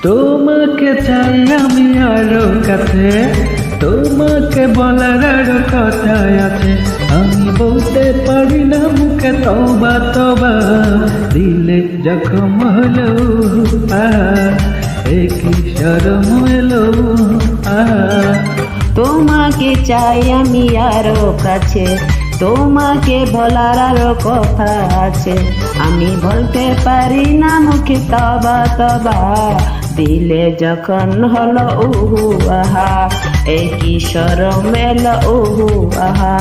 তোমাকে চাই আমি আরো কাছে, তোমাকে বলার আরো কথা আছে। আমি বলতে পারি না মুখে তবা তবা, দিলে জখম হলো কি শরম এলো তোমাকে চাই আমি আরো কাছে, তোমাকে বলার আরো কথা আছে। আমি বলতে পারি না মুখে তবা তবা, দিলে যখন হলো উহু আহা, কি শরম এলো উহু আহা।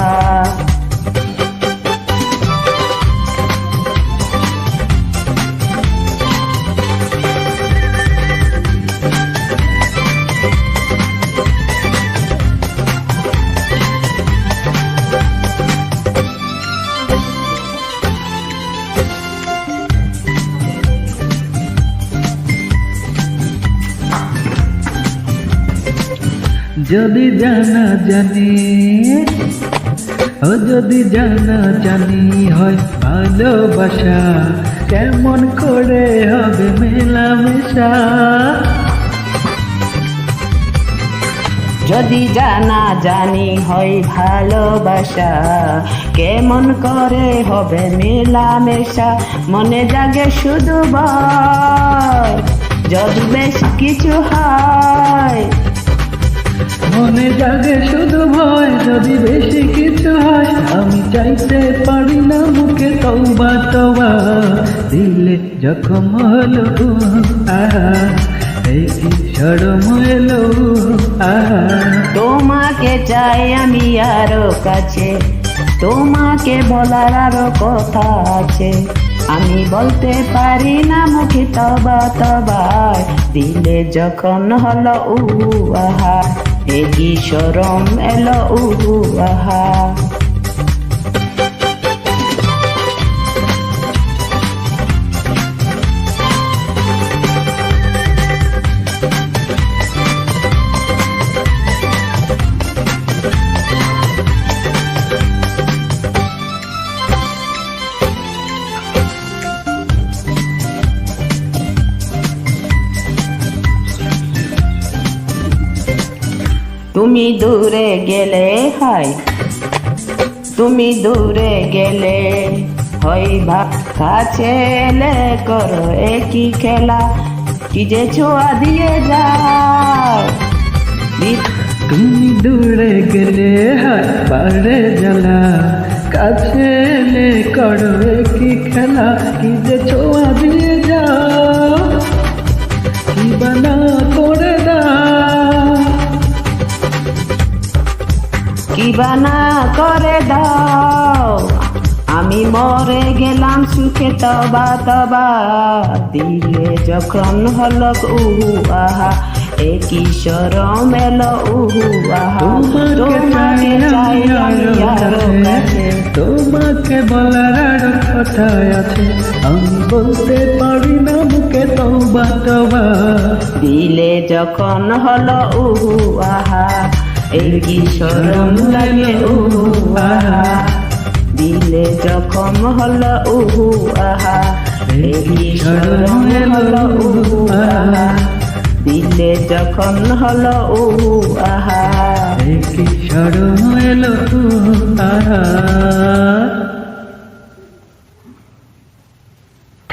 যদি জানা জানি, যদি জানা জানি হয় ভালোবাসা, কেমন করে হবে মেলামেশা। যদি জানা জানি হয় ভালোবাসা, কেমন করে হবে মেলামেশা। মনে জাগে শুধু ভয়, যদি বেশ কিছু হয়। মনে জাগে শুধু ভয়, যদি বেশি কিছু হয়। আমি চাইতে পারি না মুখে তওবা তওবা, দিলে জখম হলো কি শরম এলো তোমাকে চাই আমি আরো কাছে, তোমাকে বলার আরো কথা আছে। আমি বলতে পারি না মুখে তবা তবা, দিলে যখন হলো উহু আহা, কি শরম এলো উহু আহা। তুমি দূরে গেলে হয়, তুমি দূরে গেলে হয় ভাব, কাছে এলে করো একই খেলা, কি যে ছোঁয়া দিয়ে যায়। তুমি দূরে গেলে হাত পারে জ্বালা, কাছে এলে করো কি খেলা, কি যে ছোঁয়া দিয়ে যাও, কি বানা করে দাও, কি বানা করে দাও। আমি মরে গেলাম সুখে তবা তবা, দিলে যখন হলো উহু আহা, কি শরম এলো উহু আহা। তোমাকে চাই আমি আরো কাছে, তোমাকে বলার আরো কথা আছে। আমি বলতে পারি না মুখে তওবা তওবা, দিলে যখন হলো উহু আহা, কি শরম লাগে উহু আহা। দিলে যখন হলো উহু আহা, কি শরম হলো উহু আহা। দিলে যখন হলো উহু আহা, কি শরম এলো আহা।